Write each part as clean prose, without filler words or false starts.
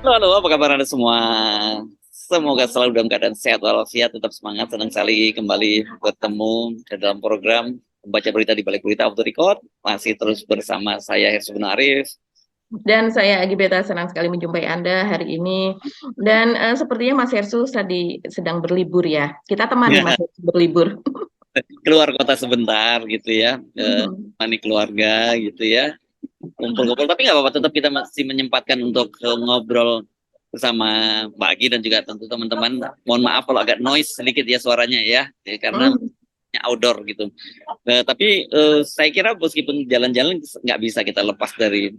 Halo, apa kabar Anda semua? Semoga selalu dalam keadaan sehat walafiat, tetap semangat, senang sekali kembali bertemu dalam program Baca Berita di Balik Berita Auto Record. Masih terus bersama saya Hersubun Arif. Dan saya Agi Beta senang sekali menjumpai Anda hari ini. Dan sepertinya Mas Hersu tadi sedang berlibur ya. Kita temani Mas Hersu berlibur. Keluar kota sebentar gitu ya, Mhm. menemani keluarga gitu ya, kumpul-kumpul. Tapi nggak apa-apa, tetap kita masih menyempatkan untuk ngobrol bersama Mbak Agi dan juga tentu teman-teman. Mohon maaf kalau agak noise sedikit ya suaranya ya, karena Mhm. outdoor gitu. Tapi saya kira meskipun jalan-jalan nggak bisa kita lepas dari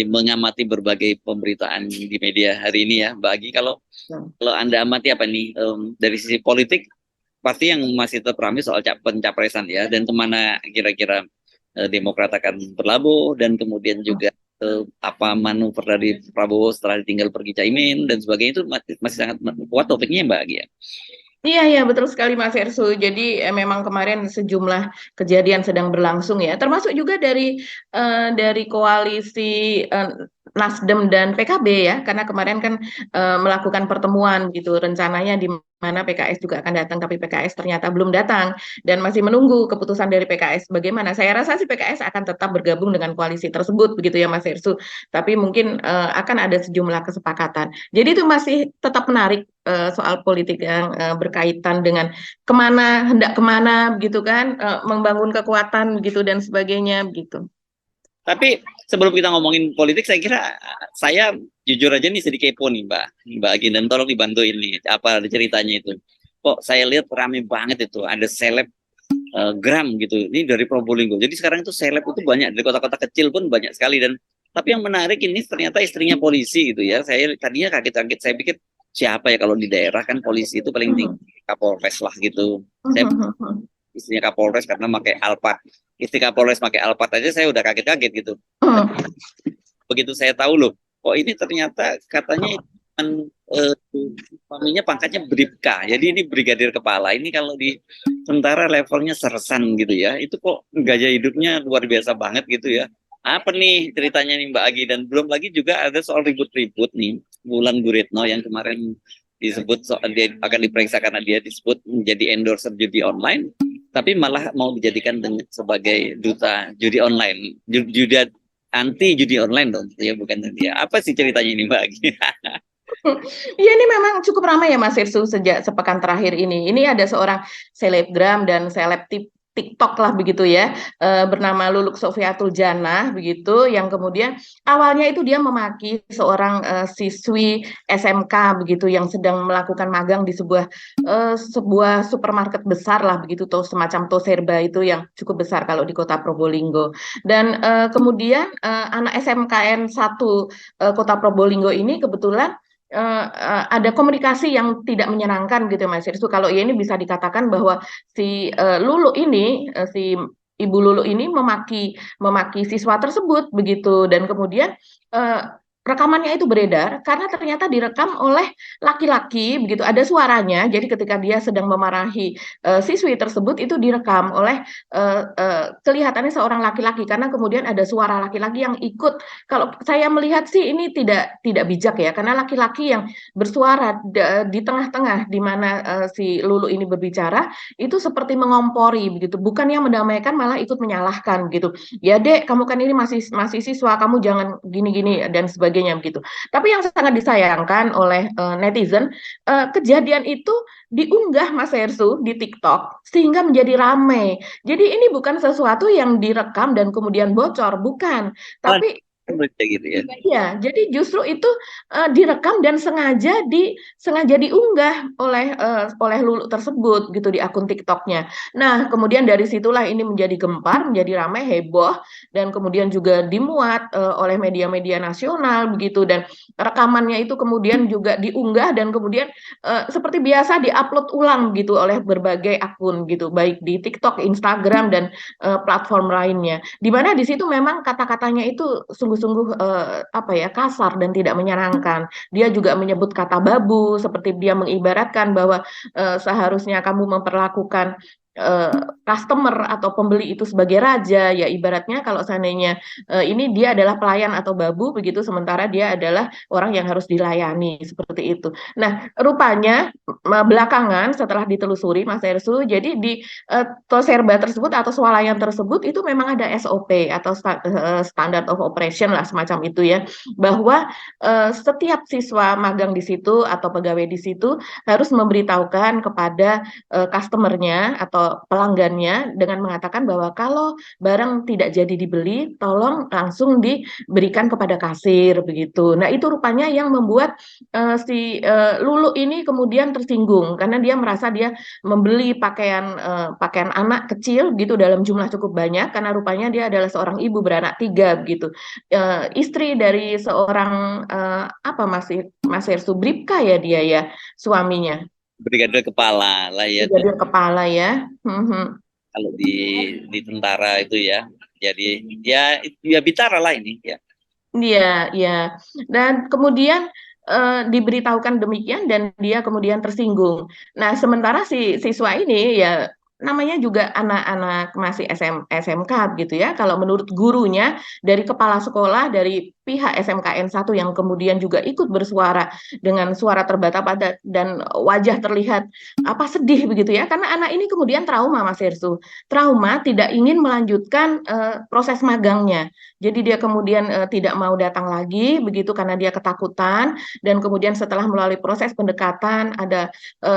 mengamati berbagai pemberitaan di media hari ini ya, Mbak Agi. Kalau kalau Anda amati apa nih dari sisi politik, pasti yang masih tetap ramai soal pencapresan ya, dan kemana kira-kira Demokrat akan berlabuh, dan kemudian juga apa manuver dari Prabowo setelah ditinggal pergi Caimin dan sebagainya, itu masih sangat kuat topiknya Mbak Agi ya. Iya, iya, betul sekali Mas Hersu. Jadi memang kemarin sejumlah kejadian sedang berlangsung ya, termasuk juga dari koalisi eh, Nasdem dan PKB ya, karena kemarin kan melakukan pertemuan gitu, rencananya di mana PKS juga akan datang, tapi PKS ternyata belum datang dan masih menunggu keputusan dari PKS. Bagaimana? Saya rasa sih PKS akan tetap bergabung dengan koalisi tersebut, begitu ya Mas Hersu. Tapi mungkin akan ada sejumlah kesepakatan. Jadi itu masih tetap menarik soal politik yang berkaitan dengan hendak kemana gitu kan, membangun kekuatan gitu dan sebagainya gitu. Tapi sebelum kita ngomongin politik, saya kira saya jujur aja nih sedikit kepo nih Mbak Agin, dan tolong dibantuin nih apa ceritanya itu. Kok saya lihat rame banget itu, ada seleb gram gitu. Ini dari Probolinggo. Jadi sekarang itu seleb itu banyak, dari kota-kota kecil pun banyak sekali. Dan tapi yang menarik ini ternyata istrinya polisi gitu ya. Saya tadinya kaget-kaget, saya pikir siapa ya kalau di daerah kan polisi itu paling tinggi Kapolres lah gitu. Saya istrinya Kapolres karena pakai Alphard. Istri Kapolres pakai Alphard aja saya udah kaget-kaget gitu. Tapi begitu saya tahu loh, kok ini ternyata katanya eh, suaminya pangkatnya Bribka. Jadi ini brigadir kepala. Ini kalau di tentara levelnya sersan gitu ya. Itu kok gaya hidupnya luar biasa banget gitu ya. Apa nih ceritanya nih Mbak Agi, dan belum lagi juga ada soal ribut-ribut nih Wulan Guritno yang kemarin disebut soal dia akan diperiksa karena dia disebut menjadi endorser judi online, tapi malah mau dijadikan sebagai duta judi online, judi anti judi online dong ya, bukan dia. Apa sih ceritanya ini Mbak Agi? Iya, ini memang cukup ramai ya Mas Irsu sejak sepekan terakhir ini. Ini ada seorang selebgram dan TikTok lah begitu ya, bernama Luluk Sofiatul Janah begitu, yang kemudian awalnya itu dia memaki seorang siswi SMK begitu yang sedang melakukan magang di sebuah supermarket besar lah begitu, tuh semacam Toserba itu yang cukup besar kalau di kota Probolinggo. Dan kemudian anak SMKN 1 kota Probolinggo ini kebetulan ada komunikasi yang tidak menyenangkan gitu Mas Irsu. Kalau ya ini bisa dikatakan bahwa si Ibu Lulu ini memaki siswa tersebut begitu, dan kemudian eh, rekamannya itu beredar karena ternyata direkam oleh laki-laki begitu, ada suaranya. Jadi ketika dia sedang memarahi siswi tersebut itu direkam oleh kelihatannya seorang laki-laki, karena kemudian ada suara laki-laki yang ikut. Kalau saya melihat sih ini tidak bijak ya, karena laki-laki yang bersuara di tengah-tengah di mana si Lulu ini berbicara itu seperti mengompori begitu, bukan yang mendamaikan, malah ikut menyalahkan gitu. Ya dek, kamu kan ini masih masih siswa, kamu jangan gini-gini dan sebagainya begitu. Tapi yang sangat disayangkan oleh netizen, kejadian itu diunggah Mas Hersu di TikTok sehingga menjadi ramai. Jadi ini bukan sesuatu yang direkam dan kemudian bocor, bukan. Oh, Tapi gitu ya. iya, jadi justru itu direkam dan sengaja diunggah oleh Lulu tersebut gitu di akun TikToknya. Nah, kemudian dari situlah ini menjadi gempar, menjadi ramai, heboh, dan kemudian juga dimuat oleh media-media nasional begitu, dan rekamannya itu kemudian juga diunggah dan kemudian seperti biasa diupload ulang gitu oleh berbagai akun gitu, baik di TikTok, Instagram, dan platform lainnya. Di mana di situ memang kata-katanya itu sungguh-sungguh apa ya, kasar dan tidak menyenangkan. Dia juga menyebut kata babu, seperti dia mengibaratkan bahwa seharusnya kamu memperlakukan customer atau pembeli itu sebagai raja, ya ibaratnya kalau seandainya ini dia adalah pelayan atau babu begitu, sementara dia adalah orang yang harus dilayani seperti itu. Nah, rupanya belakangan setelah ditelusuri Mas Ersu, jadi di toserba tersebut atau swalayan tersebut itu memang ada SOP atau standard of operation lah semacam itu ya, bahwa setiap siswa magang di situ atau pegawai di situ harus memberitahukan kepada customernya atau pelanggannya dengan mengatakan bahwa kalau barang tidak jadi dibeli, tolong langsung diberikan kepada kasir begitu. Nah, itu rupanya yang membuat si Lulu ini kemudian tersinggung karena dia merasa dia membeli pakaian anak kecil gitu dalam jumlah cukup banyak karena rupanya dia adalah seorang ibu beranak tiga begitu. Istri dari seorang apa Mas Hersu Bribka ya dia ya suaminya. Brigadir kepala lah ya tuh. Brigadir kepala ya. Kalau di tentara itu ya. Jadi ya bicara lah ini ya. Iya, iya. Dan kemudian diberitahukan demikian dan dia kemudian tersinggung. Nah, sementara si siswa ini ya namanya juga anak-anak masih SMK gitu ya. Kalau menurut gurunya dari kepala sekolah dari pihak SMKN 1 yang kemudian juga ikut bersuara dengan suara terbata-bata dan wajah terlihat apa sedih begitu ya. Karena anak ini kemudian trauma Mas Hersu. Trauma tidak ingin melanjutkan proses magangnya. Jadi dia kemudian tidak mau datang lagi begitu karena dia ketakutan dan kemudian setelah melalui proses pendekatan ada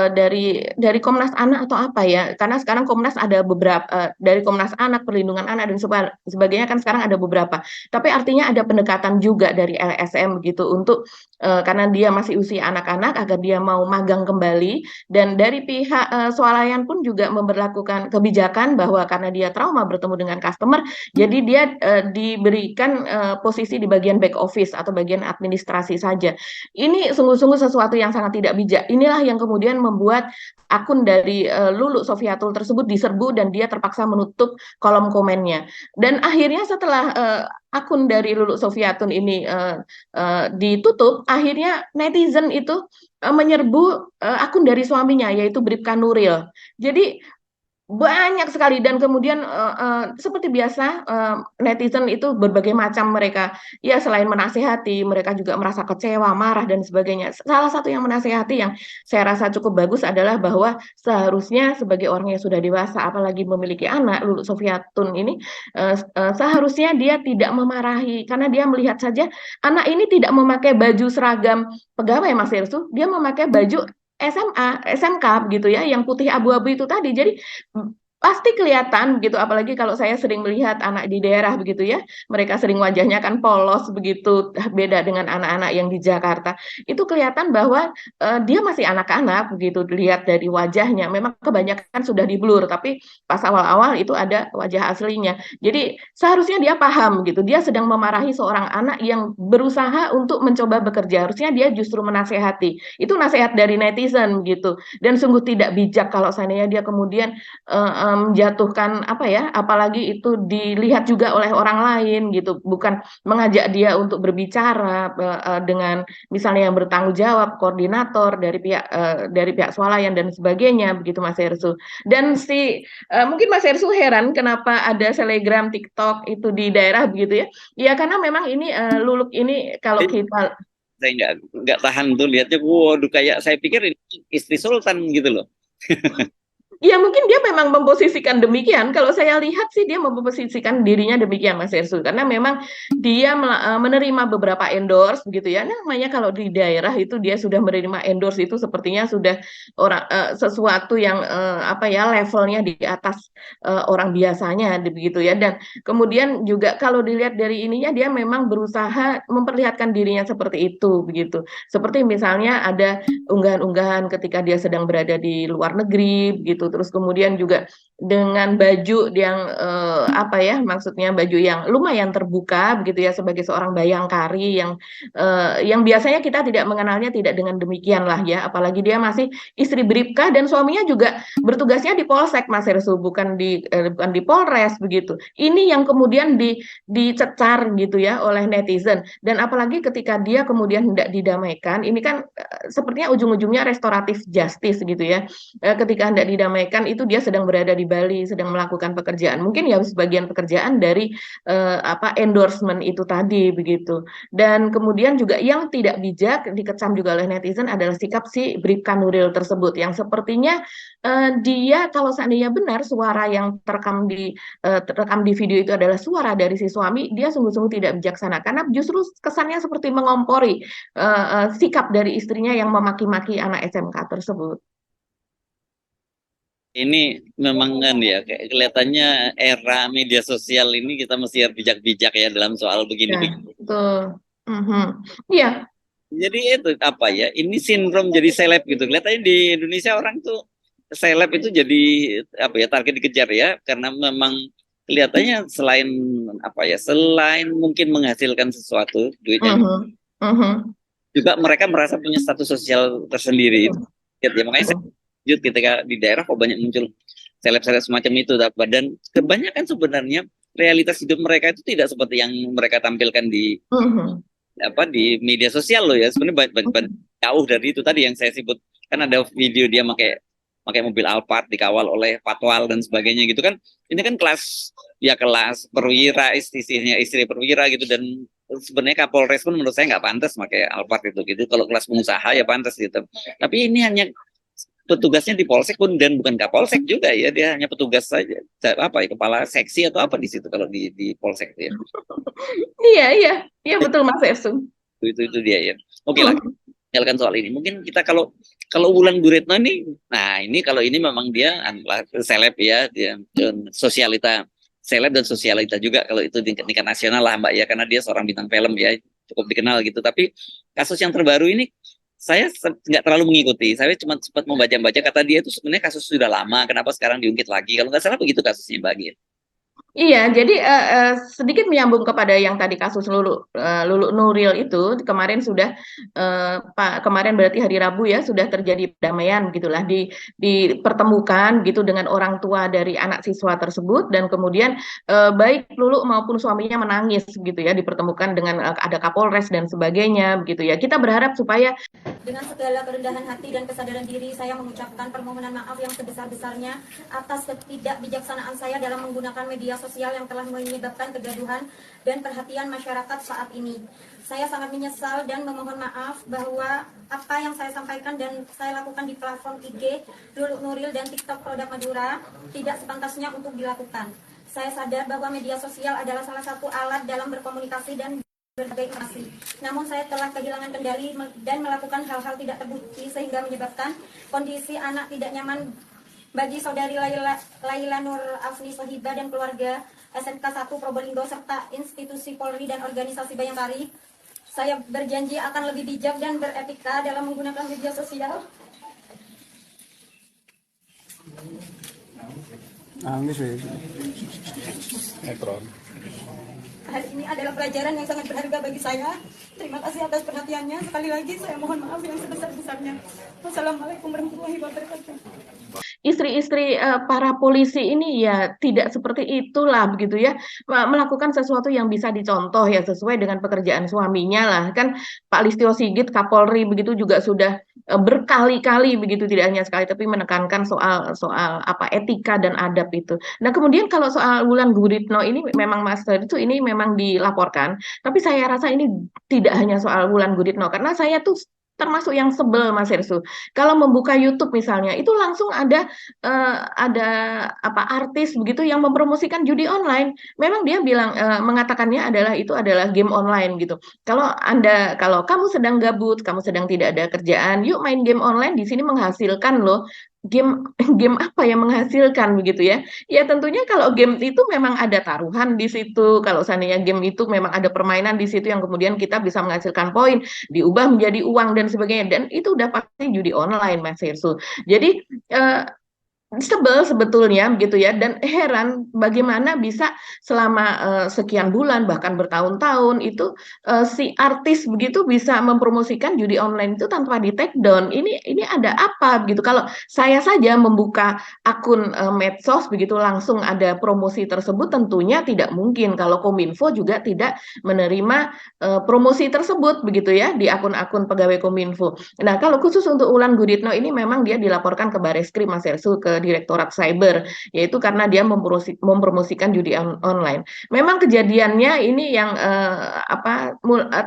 dari Komnas Anak atau apa ya? Karena sekarang Komnas ada beberapa dari Komnas Anak, Perlindungan Anak dan sebagainya kan sekarang ada beberapa. Tapi artinya ada pendekatan juga dari LSM begitu untuk karena dia masih usia anak-anak agar dia mau magang kembali dan dari pihak swalayan pun juga memberlakukan kebijakan bahwa karena dia trauma bertemu dengan customer jadi dia diberikan posisi di bagian back office atau bagian administrasi saja. Ini sungguh-sungguh sesuatu yang sangat tidak bijak. Inilah yang kemudian membuat akun dari Lulu Sofiatul tersebut diserbu dan dia terpaksa menutup kolom komennya. Dan akhirnya setelah akun dari Lulu Sofiatun ini ditutup, akhirnya netizen itu menyerbu akun dari suaminya yaitu Bribka Nuril. Jadi banyak sekali dan kemudian seperti biasa netizen itu berbagai macam mereka ya selain menasehati mereka juga merasa kecewa, marah dan sebagainya. Salah satu yang menasehati yang saya rasa cukup bagus adalah bahwa seharusnya sebagai orang yang sudah dewasa apalagi memiliki anak Lulu Sofiatun ini seharusnya dia tidak memarahi karena dia melihat saja anak ini tidak memakai baju seragam pegawai Mas Hersu, dia memakai baju SMA, SMK begitu ya, yang putih abu-abu itu tadi. Jadi pasti kelihatan begitu, apalagi kalau saya sering melihat anak di daerah begitu ya, mereka sering wajahnya kan polos begitu, beda dengan anak-anak yang di Jakarta. Itu kelihatan bahwa dia masih anak-anak begitu, dilihat dari wajahnya. Memang kebanyakan sudah diblur, tapi pas awal-awal itu ada wajah aslinya. Jadi seharusnya dia paham gitu, dia sedang memarahi seorang anak yang berusaha untuk mencoba bekerja. Harusnya dia justru menasehati. Itu nasihat dari netizen gitu. Dan sungguh tidak bijak kalau seandainya dia kemudian menjatuhkan apa ya, apalagi itu dilihat juga oleh orang lain gitu, bukan mengajak dia untuk berbicara dengan misalnya yang bertanggung jawab, koordinator dari pihak swalayan dan sebagainya begitu Mas Hersu. Dan mungkin Mas Hersu heran kenapa ada selegram TikTok itu di daerah begitu ya? Ya karena memang ini Luluk ini kalau kita Saya nggak tahan tuh lihatnya, waduh kayak saya pikir ini istri sultan gitu loh. ya mungkin dia memang memposisikan demikian. Kalau saya lihat sih dia memposisikan dirinya demikian Mas Hersul. Karena memang dia menerima beberapa endorse begitu ya. Namanya kalau di daerah itu dia sudah menerima endorse itu sepertinya sudah sesuatu yang apa ya levelnya di atas orang biasanya begitu ya. Dan kemudian juga kalau dilihat dari ininya dia memang berusaha memperlihatkan dirinya seperti itu begitu. Seperti misalnya ada unggahan-unggahan ketika dia sedang berada di luar negeri gitu terus kemudian juga dengan baju yang apa ya maksudnya baju yang lumayan terbuka begitu ya sebagai seorang bayangkari yang biasanya kita tidak mengenalnya tidak dengan demikian lah ya apalagi dia masih istri Bribka dan suaminya juga bertugasnya di Polsek Mas Hersu bukan di Polres begitu ini yang kemudian dicecar gitu ya oleh netizen dan apalagi ketika dia kemudian hendak didamaikan ini kan sepertinya ujung-ujungnya restoratif justice gitu ya ketika hendak didamaikan diramaikan itu dia sedang berada di Bali, sedang melakukan pekerjaan. Mungkin ya sebagian pekerjaan dari endorsement itu tadi begitu. Dan kemudian juga yang tidak bijak dikecam juga oleh netizen adalah sikap si Bribka Nuril tersebut yang sepertinya dia kalau seandainya benar suara yang terekam di video itu adalah suara dari si suami, dia sungguh-sungguh tidak bijaksana karena justru kesannya seperti mengompori sikap dari istrinya yang memaki-maki anak SMK tersebut. Ini memang kan ya, kayak kelihatannya era media sosial ini kita mesti harus bijak-bijak ya dalam soal Ya, begini-begini. betul. Mhm. Iya, Jadi itu apa ya? Ini sindrom jadi seleb gitu. Kelihatannya di Indonesia orang tuh seleb itu jadi apa ya, target dikejar ya, karena memang kelihatannya selain apa ya, selain mungkin menghasilkan sesuatu duit yang mhm, mhm. juga mereka merasa punya status sosial tersendiri itu. Ya, makanya saya Betul. lanjut ketika di daerah kok banyak muncul seleb-seleb semacam itu, dan kebanyakan sebenarnya realitas hidup mereka itu tidak seperti yang mereka tampilkan di Mhm, di media sosial loh ya. Sebenarnya mhm, jauh dari itu tadi yang saya sebut. Kan ada video dia pakai pakai mobil Alphard dikawal oleh patwal dan sebagainya gitu kan. Ini kan kelas, ya kelas perwira, istrinya istri perwira gitu. Dan sebenarnya Kapolres pun menurut saya nggak pantas pakai Alphard itu gitu. Kalau kelas pengusaha ya pantas gitu. Tapi ini hanya petugasnya di polsek pun, dan bukan kapolsek juga ya, dia hanya petugas saja, apa ya, kepala seksi atau apa di situ kalau di polsek itu ya. Iya, iya, iya betul Mas Ersu. Itu dia ya. Oke lah, Mhm, tinggalkan soal ini. Mungkin kita kalau kalau Wulan Guritno ini, nah ini kalau ini memang dia adalah seleb ya, dia dan sosialita, seleb dan sosialita juga kalau itu di tingkat nasional lah Mbak ya, karena dia seorang bintang film ya, cukup dikenal gitu. Tapi kasus yang terbaru ini saya nggak terlalu mengikuti. Saya cuma sempat membaca-baca, kata dia itu sebenarnya kasus sudah lama, kenapa sekarang diungkit lagi? Kalau nggak salah begitu kasusnya Mbak Gia. Iya, jadi sedikit menyambung kepada yang tadi kasus Lulu Nuril itu kemarin sudah kemarin berarti hari Rabu ya sudah terjadi perdamaian gitulah dipertemukan gitu dengan orang tua dari anak siswa tersebut dan kemudian baik Lulu maupun suaminya menangis gitu ya dipertemukan dengan ada Kapolres dan sebagainya begitu ya. Kita berharap supaya dengan segala kerendahan hati dan kesadaran diri, saya mengucapkan permohonan maaf yang sebesar-besarnya atas ketidakbijaksanaan saya dalam menggunakan media sosial yang telah menyebabkan kegaduhan dan perhatian masyarakat saat ini. Saya sangat menyesal dan memohon maaf bahwa apa yang saya sampaikan dan saya lakukan di platform IG, Lulu Nuril dan TikTok Produk Madura tidak sepantasnya untuk dilakukan. Saya sadar bahwa media sosial adalah salah satu alat dalam berkomunikasi dan berbagai informasi. Namun saya telah kehilangan kendali dan melakukan hal-hal tidak terbukti sehingga menyebabkan kondisi anak tidak nyaman bagi saudari Laila Nur Afni Sohibah dan keluarga SMK 1 Probolinggo serta institusi Polri dan organisasi Bayangkari. Saya berjanji akan lebih bijak dan beretika dalam menggunakan media sosial. Nangis ya. Netron. Hari ini adalah pelajaran yang sangat berharga bagi saya. Terima kasih atas perhatiannya. Sekali lagi saya mohon maaf yang sebesar-besarnya. Wassalamualaikum warahmatullahi wabarakatuh. Istri-istri para polisi ini ya tidak seperti itulah begitu ya, melakukan sesuatu yang bisa dicontoh ya sesuai dengan pekerjaan suaminya lah kan. Pak Listio Sigit Kapolri begitu juga sudah berkali-kali begitu, tidak hanya sekali tapi menekankan soal soal apa etika dan adab itu. Nah kemudian kalau soal Wulan Guritno ini memang Mas itu ini memang dilaporkan, tapi saya rasa ini tidak hanya soal Wulan Guritno karena saya tuh termasuk yang sebel Mas Hersu. Kalau membuka YouTube misalnya, itu langsung ada apa artis begitu yang mempromosikan judi online. Memang dia bilang mengatakannya adalah itu adalah game online gitu. Kalau kamu sedang gabut, kamu sedang tidak ada kerjaan, yuk main game online di sini menghasilkan loh. Game game apa yang menghasilkan begitu ya? Ya tentunya kalau game itu memang ada taruhan di situ. Kalau seandainya game itu memang ada permainan di situ yang kemudian kita bisa menghasilkan poin, diubah menjadi uang dan sebagainya. Dan itu udah pasti judi online Mas Hirsu. Jadi eh, sebel sebetulnya begitu ya dan heran bagaimana bisa selama sekian bulan bahkan bertahun-tahun itu si artis begitu bisa mempromosikan judi online itu tanpa di take down. Ini ada apa begitu? Kalau saya saja membuka akun medsos begitu langsung ada promosi tersebut tentunya tidak mungkin kalau Kominfo juga tidak menerima promosi tersebut begitu ya di akun-akun pegawai Kominfo. Nah, kalau khusus untuk Wulan Guritno ini memang dia dilaporkan ke Bareskrim Mas Ersu ke ke Direktorat Cyber, yaitu karena dia mempromosikan judi online. Memang kejadiannya ini yang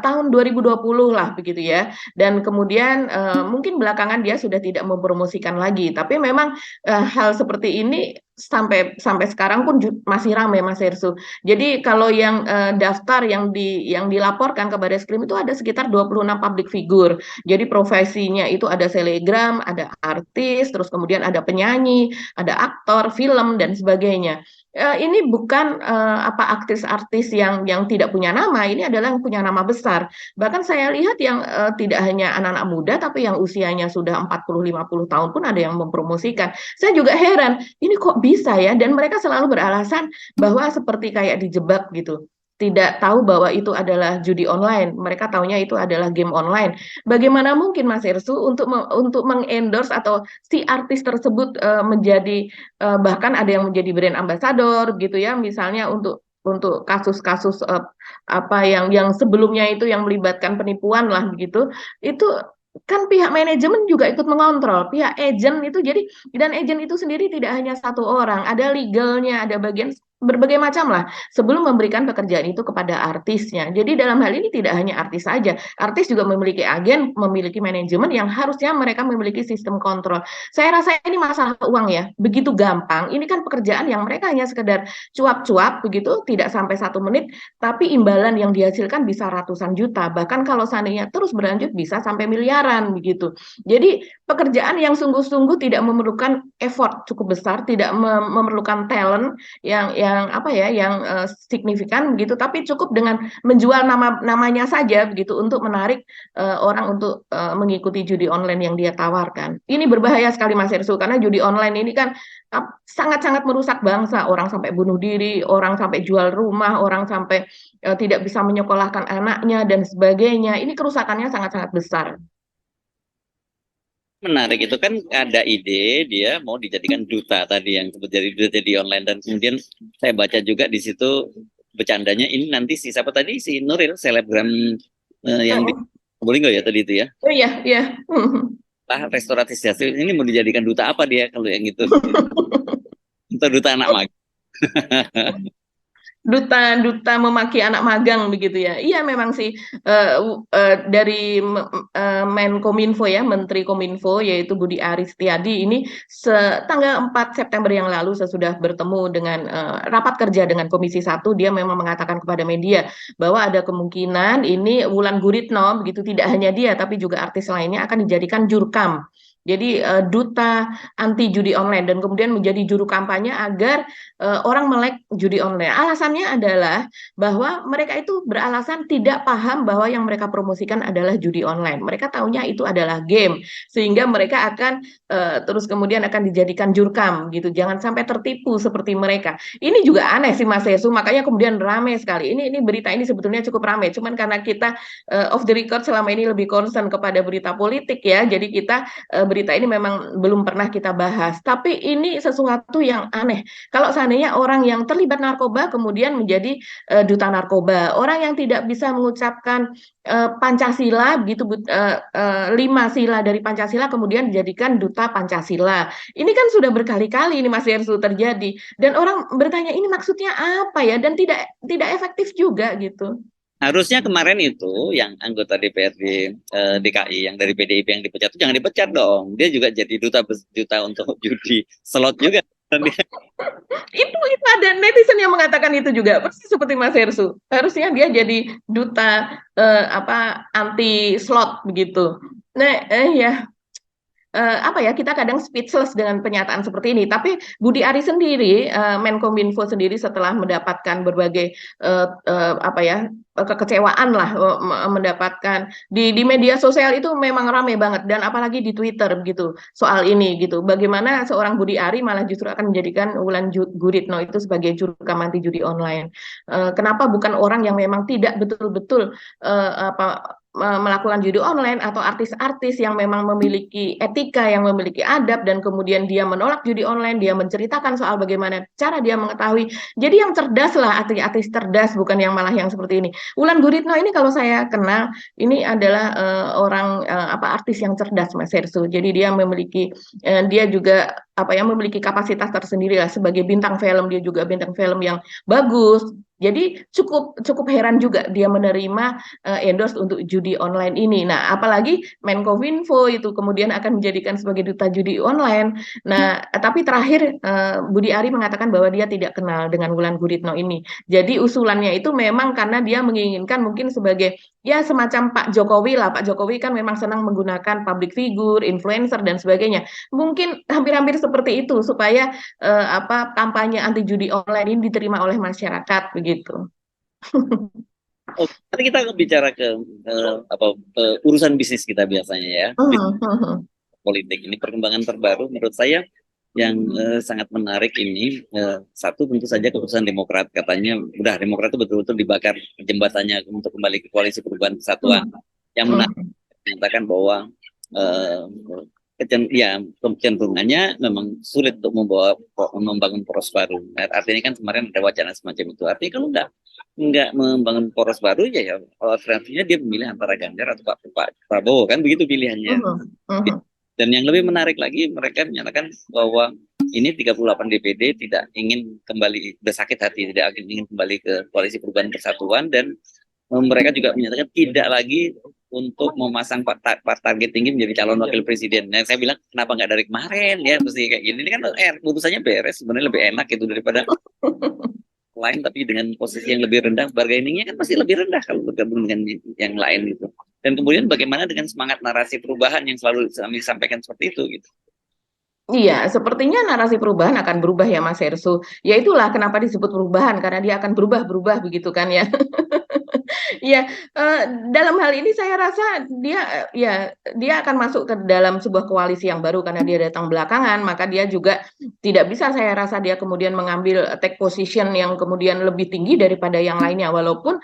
tahun 2020 lah begitu ya, dan kemudian mungkin belakangan dia sudah tidak mempromosikan lagi, tapi memang hal seperti ini sampai sekarang pun masih ramai, Mas Hersu. Jadi kalau yang daftar yang dilaporkan ke Bareskrim itu ada sekitar 26 public figure. Jadi profesinya itu ada selegram, ada artis, terus kemudian ada penyanyi, ada aktor, film dan sebagainya. Ini bukan artis-artis yang tidak punya nama, ini adalah yang punya nama besar. Bahkan saya lihat yang tidak hanya anak-anak muda, tapi yang usianya sudah 40-50 tahun pun ada yang mempromosikan. Saya juga heran, ini kok bisa ya? Dan mereka selalu beralasan bahwa seperti kayak dijebak gitu. Tidak tahu bahwa itu adalah judi online. Mereka taunya itu adalah game online. Bagaimana mungkin Mas Hersu untuk mengendorse atau si artis tersebut menjadi bahkan ada yang menjadi brand ambassador gitu ya, misalnya untuk kasus-kasus yang sebelumnya itu yang melibatkan penipuan lah begitu, itu kan pihak manajemen juga ikut mengontrol, pihak agent itu jadi, dan agent itu sendiri tidak hanya satu orang, ada legalnya, ada bagian berbagai macam lah sebelum memberikan pekerjaan itu kepada artisnya. Jadi dalam hal ini tidak hanya artis saja, artis juga memiliki agen, memiliki manajemen yang harusnya mereka memiliki sistem kontrol. Saya rasa ini masalah uang ya, begitu gampang. Ini kan pekerjaan yang mereka hanya sekedar cuap-cuap begitu, tidak sampai 1 menit, tapi imbalan yang dihasilkan bisa ratusan juta. Bahkan kalau seandainya terus berlanjut bisa sampai miliaran begitu. Jadi pekerjaan yang sungguh-sungguh tidak memerlukan effort cukup besar, tidak memerlukan talent yang signifikan begitu, tapi cukup dengan menjual namanya saja begitu untuk menarik orang untuk mengikuti judi online yang dia tawarkan. Ini berbahaya sekali Mas Hersu, karena judi online ini kan sangat-sangat merusak bangsa. Orang sampai bunuh diri, orang sampai jual rumah, orang sampai tidak bisa menyekolahkan anaknya dan sebagainya. Ini kerusakannya sangat-sangat besar. Menarik itu kan ada ide dia mau dijadikan duta tadi yang jadi duta di online, dan kemudian saya baca juga di situ bercandanya ini nanti siapa tadi si Nuril selebgram yang di Probolinggo ya tadi itu ya. Oh iya, iya. Restoratif justice ini mau dijadikan duta apa dia kalau yang itu? Untuk duta anak magang. Duta memaki anak magang begitu ya. Iya memang sih dari Menkominfo ya, Menteri Kominfo yaitu Budi Aris Setiadi ini tanggal 4 September yang lalu sesudah bertemu dengan rapat kerja dengan Komisi 1, dia memang mengatakan kepada media bahwa ada kemungkinan ini Wulan Guritno begitu, tidak hanya dia tapi juga artis lainnya akan dijadikan jurkam. Jadi duta anti judi online dan kemudian menjadi juru kampanye agar orang melek judi online. Alasannya adalah bahwa mereka itu beralasan tidak paham bahwa yang mereka promosikan adalah judi online. Mereka tahunya itu adalah game, sehingga mereka akan terus kemudian akan dijadikan jurkam gitu. Jangan sampai tertipu seperti mereka. Ini juga aneh sih Mas Yesu, makanya kemudian ramai sekali. Ini berita ini sebetulnya cukup ramai, cuman karena kita off the record selama ini lebih concern kepada berita politik ya, jadi kita berita ini memang belum pernah kita bahas, tapi ini sesuatu yang aneh. Kalau seandainya orang yang terlibat narkoba kemudian menjadi duta narkoba, orang yang tidak bisa mengucapkan Pancasila begitu, 5 sila dari Pancasila kemudian dijadikan duta Pancasila. Ini kan sudah berkali-kali ini Mas Yersu terjadi, dan orang bertanya ini maksudnya apa ya, dan tidak efektif juga gitu. Harusnya kemarin itu yang anggota DPRD DKI yang dari PDIP yang dipecat itu jangan dipecat dong. Dia juga jadi duta untuk judi slot juga. Itu ada netizen yang mengatakan itu juga persis seperti Mas Hersu. Harusnya dia jadi duta anti slot begitu. Nah, ya. Kita kadang speechless dengan pernyataan seperti ini. Tapi Budi Ari sendiri, Menkominfo sendiri setelah mendapatkan berbagai kekecewaan lah, mendapatkan di media sosial itu memang ramai banget, dan apalagi di Twitter begitu soal ini gitu. Bagaimana seorang Budi Ari malah justru akan menjadikan Wulan Guritno itu sebagai jurkam anti judi online. Kenapa bukan orang yang memang tidak betul-betul melakukan judi online atau artis-artis yang memang memiliki etika, yang memiliki adab, dan kemudian dia menolak judi online, dia menceritakan soal bagaimana cara dia mengetahui. Jadi yang cerdas lah, artis-artis cerdas, bukan yang malah yang seperti ini. Wulan Guritno ini kalau saya kenal, ini adalah orang artis yang cerdas, Mas Hersu. Jadi dia memiliki dia juga memiliki kapasitas tersendiri lah sebagai bintang film, dia juga bintang film yang bagus. Jadi cukup heran juga dia menerima endorse untuk judi online ini. Nah, apalagi Menkominfo itu kemudian akan menjadikan sebagai duta judi online. Nah, tapi terakhir Budi Ari mengatakan bahwa dia tidak kenal dengan Wulan Guritno ini. Jadi usulannya itu memang karena dia menginginkan mungkin sebagai ya semacam Pak Jokowi lah. Pak Jokowi kan memang senang menggunakan public figure, influencer dan sebagainya. Mungkin hampir-hampir seperti itu supaya kampanye anti judi online ini diterima oleh masyarakat begitu. Oh, nanti kita bicara ke urusan bisnis kita biasanya ya. Politik ini perkembangan terbaru menurut saya yang sangat menarik ini, satu tentu saja keputusan Demokrat, katanya udah Demokrat itu betul-betul dibakar jembatannya untuk kembali ke koalisi perubahan persatuan. Yang menarik menyatakan bahwa kecenderungannya memang sulit untuk membangun poros baru. Nah, artinya kan kemarin ada wacana semacam itu. Artinya kalau nggak membangun poros baru ya alternatifnya dia memilih antara Ganjar atau Pak Prabowo, kan begitu pilihannya. Dan yang lebih menarik lagi, mereka menyatakan bahwa ini 38 DPD tidak ingin kembali, bersakit hati, tidak ingin kembali ke koalisi perubahan persatuan, dan mereka juga menyatakan tidak lagi untuk memasang target tinggi menjadi calon wakil presiden. Nah, saya bilang kenapa nggak dari kemarin ya, mesti kayak gini. Ini kan putusannya beres, sebenarnya lebih enak itu daripada lain, tapi dengan posisi yang lebih rendah, bargainingnya kan pasti lebih rendah kalau bergabung dengan yang lain gitu. Dan kemudian bagaimana dengan semangat narasi perubahan yang selalu kami sampaikan seperti itu gitu. Iya, sepertinya narasi perubahan akan berubah ya Mas Hersu. Ya itulah kenapa disebut perubahan, karena dia akan berubah begitu kan ya. Ya, dalam hal ini saya rasa dia akan masuk ke dalam sebuah koalisi yang baru karena dia datang belakangan, maka dia juga tidak bisa, saya rasa dia kemudian mengambil take position yang kemudian lebih tinggi daripada yang lainnya, walaupun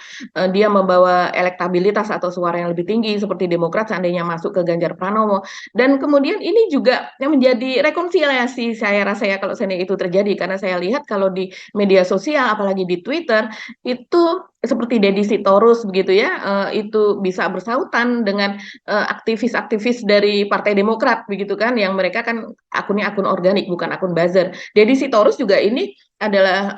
dia membawa elektabilitas atau suara yang lebih tinggi seperti Demokrat seandainya masuk ke Ganjar Pranowo. Dan kemudian ini juga yang menjadi rekonsiliasi, saya rasa ya kalau seandainya itu terjadi, karena saya lihat kalau di media sosial apalagi di Twitter itu seperti Deddy Sitorus begitu ya, itu bisa bersautan dengan aktivis-aktivis dari Partai Demokrat begitu kan, yang mereka kan akunnya akun organik bukan akun buzzer. Deddy Sitorus juga ini adalah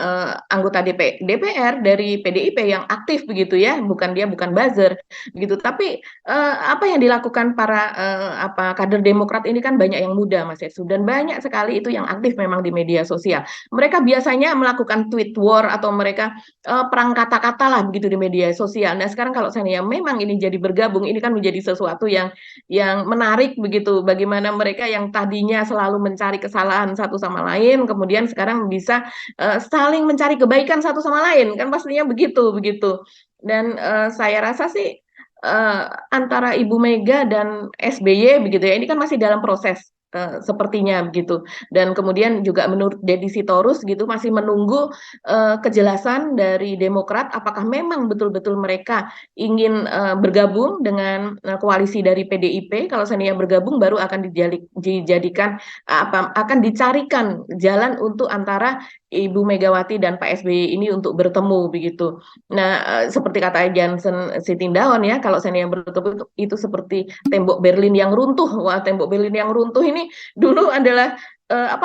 anggota DPR dari PDIP yang aktif begitu ya, bukan buzzer begitu. Tapi apa yang dilakukan para kader Demokrat ini kan banyak yang muda Mas Yesu, dan banyak sekali itu yang aktif memang di media sosial. Mereka biasanya melakukan tweet war atau mereka perang kata-kata lah begitu di media sosial. Nah sekarang kalau saya memang ini jadi bergabung, ini kan menjadi sesuatu yang menarik begitu. Bagaimana mereka yang tadinya selalu mencari kesalahan satu sama lain, kemudian sekarang bisa saling mencari kebaikan satu sama lain, kan pastinya begitu. Dan saya rasa sih antara Ibu Mega dan SBY begitu ya, ini kan masih dalam proses sepertinya begitu. Dan kemudian juga menurut Deddy Sitorus gitu masih menunggu kejelasan dari Demokrat apakah memang betul-betul mereka ingin bergabung dengan koalisi dari PDIP. Kalau seandainya bergabung baru akan dijadikan akan dicarikan jalan untuk antara Ibu Megawati dan Pak SBY ini untuk bertemu begitu. Nah, seperti kata Jansen Sitindaun ya, kalau seandainya bertemu itu seperti tembok Berlin yang runtuh. Wah, tembok Berlin yang runtuh ini dulu adalah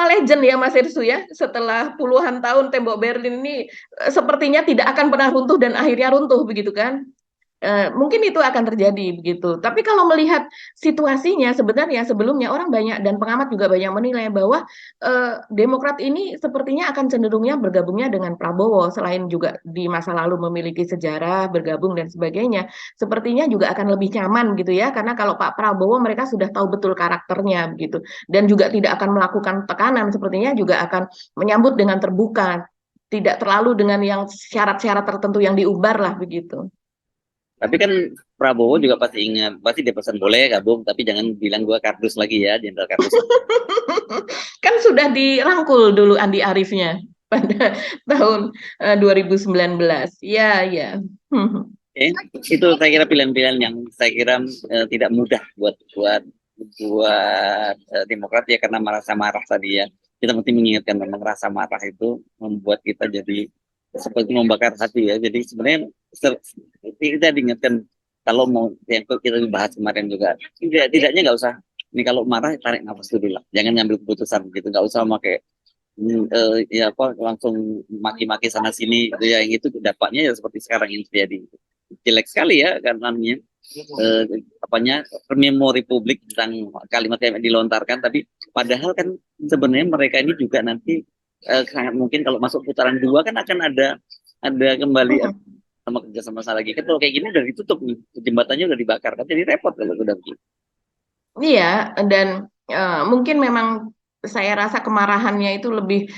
legend ya Mas Irsu ya. Setelah puluhan tahun tembok Berlin ini sepertinya tidak akan pernah runtuh dan akhirnya runtuh begitu kan. Mungkin itu akan terjadi begitu. Tapi kalau melihat situasinya sebenarnya sebelumnya orang banyak dan pengamat juga banyak menilai bahwa Demokrat ini sepertinya akan cenderungnya bergabungnya dengan Prabowo, selain juga di masa lalu memiliki sejarah bergabung dan sebagainya. Sepertinya juga akan lebih nyaman gitu ya, karena kalau Pak Prabowo mereka sudah tahu betul karakternya begitu, dan juga tidak akan melakukan tekanan, sepertinya juga akan menyambut dengan terbuka, tidak terlalu dengan yang syarat-syarat tertentu yang diumbar lah begitu. Tapi kan Prabowo juga pasti ingat, pasti dia pesan boleh gabung, tapi jangan bilang gua kardus lagi ya, Jenderal Kardus. Kan sudah dirangkul dulu Andi Ariefnya pada tahun 2019. Ya. Oke, itu saya kira pilihan-pilihan yang saya kira tidak mudah buat Demokrat ya, karena merasa marah tadi ya. Kita mesti mengingatkan memang rasa marah itu membuat kita jadi seperti membakar hati ya. Jadi sebenarnya kita diingatkan, kalau mau yang kita bahas kemarin juga, tidaknya nggak usah. Ini kalau marah tarik nafas dulu lah, jangan ngambil keputusan gitu, nggak usah pakai ya apa langsung maki-maki sana sini gitu ya. Yang itu dampaknya ya seperti sekarang yang terjadi, jelek sekali ya karena apanya memori publik tentang kalimat yang dilontarkan. Tapi padahal kan sebenarnya mereka ini juga nanti sangat mungkin kalau masuk putaran 2 kan akan ada kembali sama kerjasama lagi kan. Kalau kayak gini udah ditutup nih, jembatannya udah dibakar kan, jadi repot kalau udah begitu. Iya, dan mungkin memang saya rasa kemarahannya itu lebih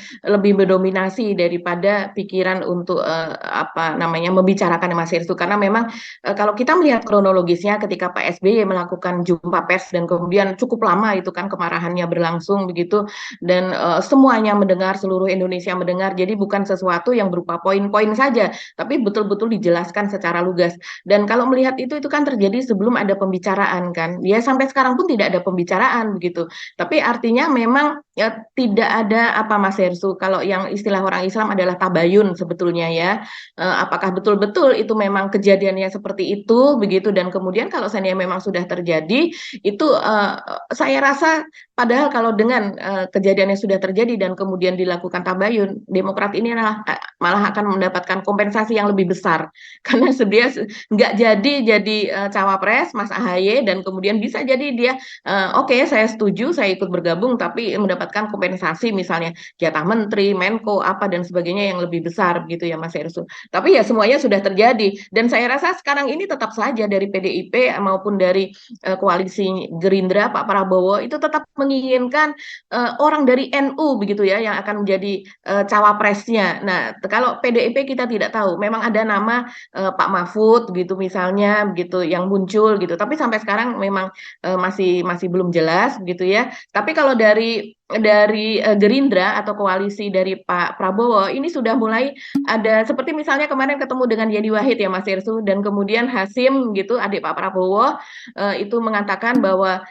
mendominasi daripada pikiran untuk apa namanya membicarakan Mas Herstu, karena memang kalau kita melihat kronologisnya ketika Pak SBY melakukan jumpa pers dan kemudian cukup lama itu kan kemarahannya berlangsung begitu, dan semuanya mendengar, seluruh Indonesia mendengar, jadi bukan sesuatu yang berupa poin-poin saja, tapi betul-betul dijelaskan secara lugas. Dan kalau melihat itu kan terjadi sebelum ada pembicaraan kan. Ya sampai sekarang pun tidak ada pembicaraan begitu. Tapi artinya memang ya tidak ada apa Mas Hersu, kalau yang istilah orang Islam adalah tabayun sebetulnya ya. Apakah betul-betul itu memang kejadiannya seperti itu begitu, dan kemudian kalau seandainya memang sudah terjadi itu saya rasa padahal kalau dengan kejadiannya sudah terjadi dan kemudian dilakukan tabayun, Demokrat ini malah akan mendapatkan kompensasi yang lebih besar karena sebenarnya nggak jadi cawapres Mas AHY, dan kemudian bisa jadi dia oke, saya setuju, saya ikut bergabung, tapi mendapatkan kompensasi misalnya jatah menteri, menko, apa dan sebagainya yang lebih besar gitu ya Mas Ersu. Tapi ya semuanya sudah terjadi, dan saya rasa sekarang ini tetap saja dari PDIP maupun dari koalisi Gerindra Pak Prabowo itu tetap menginginkan orang dari NU begitu ya yang akan menjadi cawapresnya. Nah, kalau PDIP kita tidak tahu, memang ada nama Pak Mahfud gitu misalnya begitu yang muncul gitu, tapi sampai sekarang memang masih belum jelas gitu ya. Tapi kalau dari Gerindra atau koalisi dari Pak Prabowo ini sudah mulai ada, seperti misalnya kemarin ketemu dengan Yeni Wahid ya Mas Irsu, dan kemudian Hasim gitu adik Pak Prabowo itu mengatakan bahwa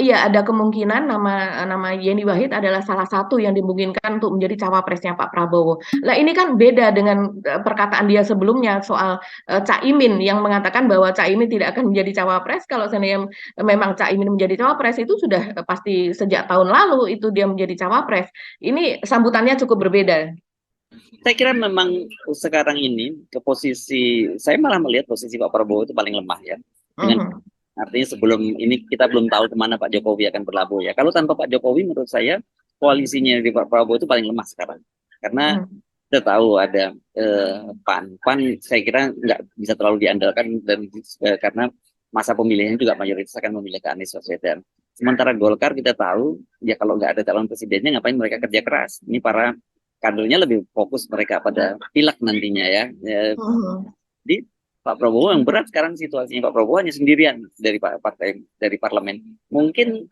iya ada kemungkinan nama Yeni Wahid adalah salah satu yang dimungkinkan untuk menjadi cawapresnya Pak Prabowo. Lah ini kan beda dengan perkataan dia sebelumnya soal Caimin yang mengatakan bahwa Caimin tidak akan menjadi cawapres. Kalau seandainya memang Caimin menjadi cawapres itu sudah pasti sejak tahun lalu itu dia menjadi cawapres. Ini sambutannya cukup berbeda. Saya kira memang sekarang ini ke posisi, saya malah melihat posisi Pak Prabowo itu paling lemah ya. Dengan artinya sebelum ini kita belum tahu kemana Pak Jokowi akan berlabuh ya. Kalau tanpa Pak Jokowi menurut saya koalisinya di Pak Prabowo itu paling lemah sekarang. Karena kita tahu ada PAN saya kira nggak bisa terlalu diandalkan, dan karena masa pemilihannya juga mayoritas akan memilih ke Anies Baswedan. Sementara Golkar kita tahu ya kalau nggak ada calon presidennya ngapain mereka kerja keras. Ini para kadernya lebih fokus mereka pada pilek nantinya ya. Jadi Pak Prabowo yang berat sekarang situasinya. Pak Prabowo hanya sendirian dari partai dari parlemen. Mungkin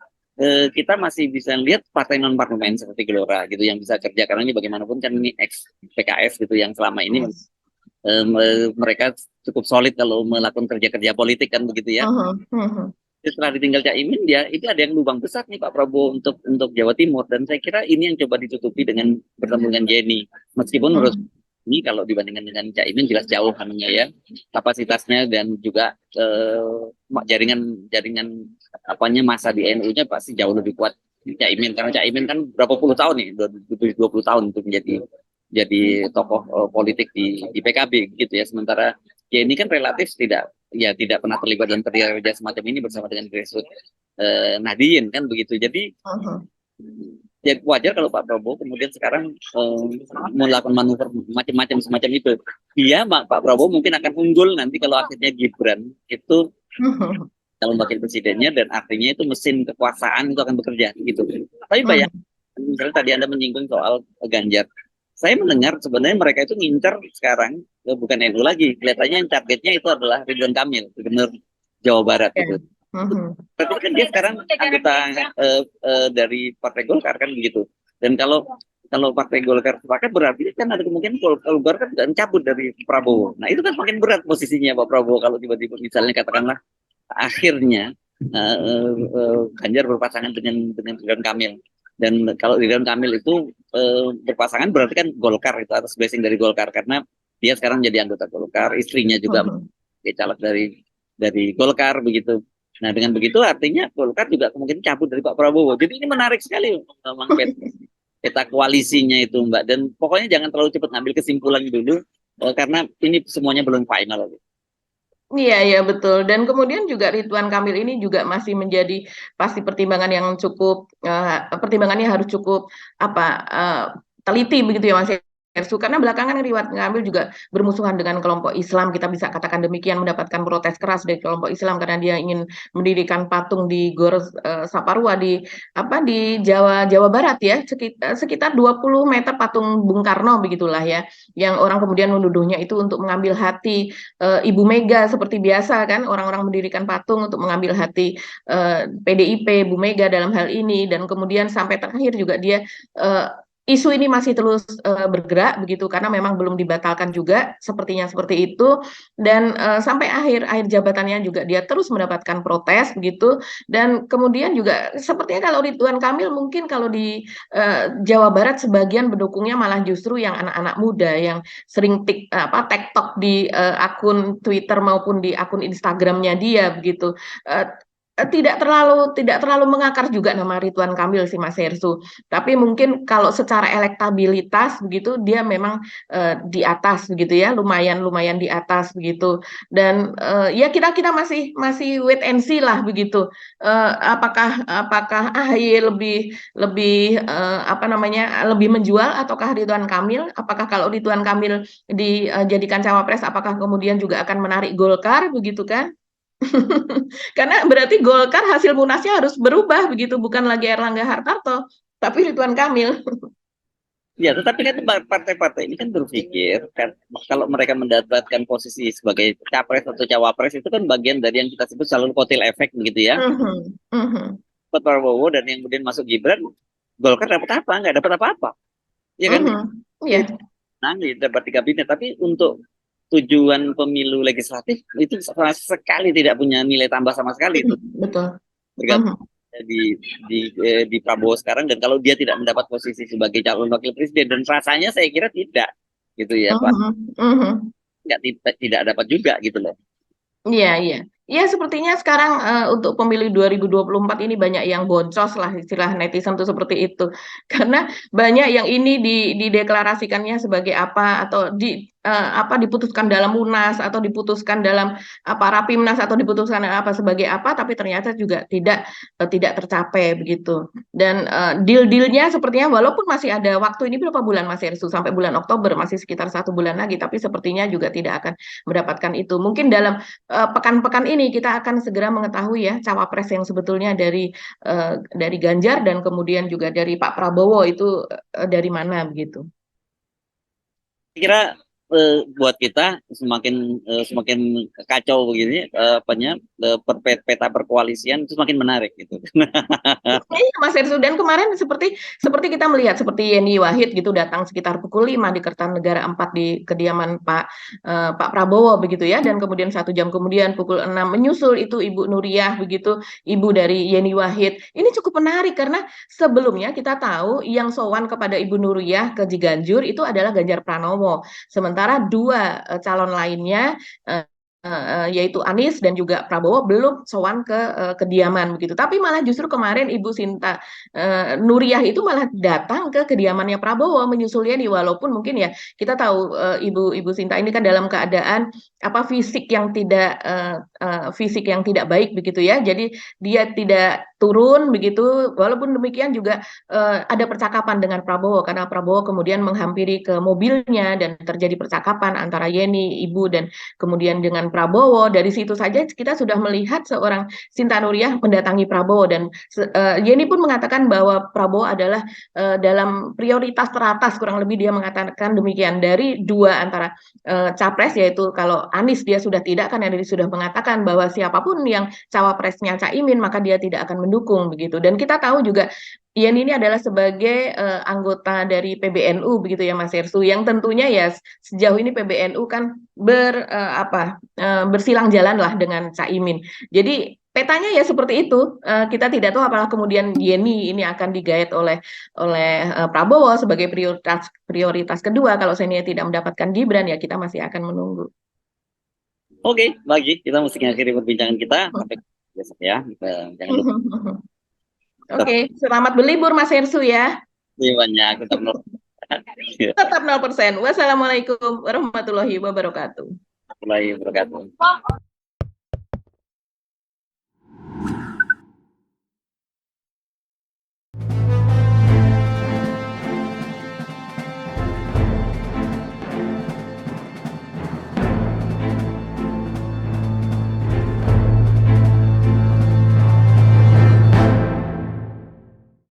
kita masih bisa lihat partai non parlemen seperti Gelora gitu yang bisa kerja, karena ini bagaimanapun kan ini ex PKS gitu yang selama ini mereka cukup solid kalau melakukan kerja-kerja politik kan begitu ya. Setelah ditinggal Caimin dia itu ada yang lubang besar nih Pak Prabowo untuk Jawa Timur, dan saya kira ini yang coba ditutupi dengan bertemu dengan Yeni. Meskipun menurut ini kalau dibandingkan dengan Caimin jelas jauh anunya ya kapasitasnya, dan juga jaringan apanya masa di NU-nya pasti jauh lebih kuat Caimin, karena Caimin kan berapa puluh tahun nih 20 tahun untuk jadi tokoh politik di PKB gitu ya. Sementara Yeni kan relatif tidak pernah terlibat dalam kerja semacam ini bersama dengan grassroots Nahdien kan begitu. Jadi ya wajar kalau Pak Prabowo kemudian sekarang melakukan manuver macam-macam semacam itu. Dia Pak Prabowo mungkin akan unggul nanti kalau akhirnya Gibran itu calon wakil presidennya, dan artinya itu mesin kekuasaan itu akan bekerja gitu. Tapi bayangkan misalnya tadi Anda menyinggung soal Ganjar. Saya mendengar sebenarnya mereka itu ngincar sekarang bukan NU lagi. Kelihatannya yang targetnya itu adalah Ridwan Kamil, Gubernur Jawa Barat gitu. Tapi kan dia sekarang anggota dari Partai Golkar kan begitu. Dan kalau kalau Partai Golkar sepakat berarti kan ada kemungkinan Golkar kan tidak cabut dari Prabowo. Nah itu kan makin berat posisinya Pak Prabowo kalau tiba-tiba misalnya katakanlah akhirnya Ganjar berpasangan dengan Ridwan Kamil. Dan kalau Ridwan Kamil itu berpasangan berarti kan Golkar itu atas blessing dari Golkar karena dia sekarang jadi anggota Golkar, istrinya juga caleg dari Golkar begitu. Nah dengan begitu artinya Golkar juga kemungkinan cabut dari Pak Prabowo. Jadi ini menarik sekali memang peta koalisinya itu Mbak. Dan pokoknya jangan terlalu cepat ngambil kesimpulan dulu karena ini semuanya belum final. Iya, iya betul. Dan kemudian juga Ridwan Kamil ini juga masih menjadi pasti pertimbangan yang cukup pertimbangannya harus cukup teliti begitu ya Mas Ersu. Karena belakangan Ridwan Kamil juga bermusuhan dengan kelompok Islam, kita bisa katakan demikian, mendapatkan protes keras dari kelompok Islam karena dia ingin mendirikan patung di Gor Saparua di Jawa Barat ya, sekitar 20 meter patung Bung Karno begitulah ya, yang orang kemudian menuduhnya itu untuk mengambil hati Ibu Mega seperti biasa kan, orang-orang mendirikan patung untuk mengambil hati PDIP, Bu Mega dalam hal ini, dan kemudian sampai terakhir juga dia isu ini masih terus bergerak begitu karena memang belum dibatalkan juga sepertinya seperti itu, dan sampai akhir jabatannya juga dia terus mendapatkan protes begitu. Dan kemudian juga sepertinya kalau Ridwan Kamil mungkin kalau di Jawa Barat sebagian pendukungnya malah justru yang anak-anak muda yang sering TikTok di akun Twitter maupun di akun Instagramnya dia begitu. Tidak terlalu mengakar juga nama Ridwan Kamil sih Mas Hersu. Tapi mungkin kalau secara elektabilitas begitu dia memang di atas begitu ya, lumayan di atas begitu. Dan ya kita masih wait and see lah begitu. Apakah AHY lebih lebih menjual ataukah Ridwan Kamil? Apakah kalau Ridwan Kamil dijadikan cawapres apakah kemudian juga akan menarik Golkar begitu kan? Karena berarti Golkar hasil munasnya harus berubah begitu, bukan lagi Erlangga Hartarto, tapi Ridwan Kamil. Ya, tetapi kan partai-partai ini kan berpikir kan kalau mereka mendapatkan posisi sebagai capres atau cawapres itu kan bagian dari yang kita sebut selalu kotil efek begitu ya. Pak Prabowo dan yang kemudian masuk Gibran, Golkar dapat apa? Nggak dapat apa-apa. Ya kan? Iya. Nah, dapat di kabinet, tapi untuk tujuan pemilu legislatif itu sama sekali tidak punya nilai tambah sama sekali itu. Betul. Bergantung di Prabowo sekarang, dan kalau dia tidak mendapat posisi sebagai calon wakil presiden, dan rasanya saya kira tidak gitu ya Pak. Tidak dapat juga gitu loh. Iya. Ya sepertinya sekarang untuk pemilu 2024 ini banyak yang boncos lah istilah netizen tuh seperti itu. Karena banyak yang ini dideklarasikannya sebagai apa atau diputuskan dalam Munas atau diputuskan dalam Rapimnas atau diputuskan apa sebagai apa, tapi ternyata juga tidak tercapai begitu. Dan deal-dealnya sepertinya walaupun masih ada waktu, ini berapa bulan Mas Ersu, sampai bulan Oktober masih sekitar 1 bulan lagi, tapi sepertinya juga tidak akan mendapatkan itu. Mungkin dalam pekan-pekan ini kita akan segera mengetahui ya cawapres yang sebetulnya dari Ganjar dan kemudian juga dari Pak Prabowo itu dari mana begitu. Kira buat kita semakin kacau begini peta perkoalisian itu semakin menarik gitu. Mas Ersu, dan kemarin seperti kita melihat seperti Yeni Wahid gitu datang sekitar pukul 5 di Kertanegara 4 di kediaman Pak Prabowo begitu ya, dan kemudian 1 jam kemudian pukul 6 menyusul itu Ibu Nuriyah begitu, ibu dari Yeni Wahid. Ini cukup menarik karena sebelumnya kita tahu yang sowan kepada Ibu Nuriyah ke Ciganjur itu adalah Ganjar Pranowo. Sementara 2 calon lainnya yaitu Anies dan juga Prabowo belum sowan ke kediaman begitu. Tapi malah justru kemarin Ibu Sinta Nuriyah itu malah datang ke kediamannya Prabowo menyusul Yeni, walaupun mungkin ya kita tahu Ibu Sinta ini kan dalam keadaan fisik yang tidak baik begitu ya. Jadi dia tidak turun begitu. Walaupun demikian juga ada percakapan dengan Prabowo karena Prabowo kemudian menghampiri ke mobilnya dan terjadi percakapan antara Yeni, Ibu, dan kemudian dengan Prabowo. Dari situ saja kita sudah melihat seorang Sinta Nuriyah mendatangi Prabowo, dan Yeni pun mengatakan bahwa Prabowo adalah dalam prioritas teratas, kurang lebih dia mengatakan demikian, dari 2 antara capres, yaitu kalau Anies dia sudah tidak, karena dia sudah mengatakan bahwa siapapun yang cawapresnya Caimin maka dia tidak akan mendukung mendukung begitu. Dan kita tahu juga Yeni ini adalah sebagai anggota dari PBNU begitu ya Mas Hersu, yang tentunya ya sejauh ini PBNU kan bersilang jalan lah dengan Caimin. Jadi petanya ya seperti itu. Kita tidak tahu apakah kemudian Yeni ini akan digait oleh Prabowo sebagai prioritas kedua. Kalau seandainya tidak mendapatkan Gibran ya kita masih akan menunggu. Oke, bagi kita mesti akhiri perbincangan kita sampai besok ya. Jangan lupa Oke, selamat berlibur Mas Hersu ya. banyak tetap Tetap 0%. Wassalamualaikum warahmatullahi wabarakatuh. mulai berkata.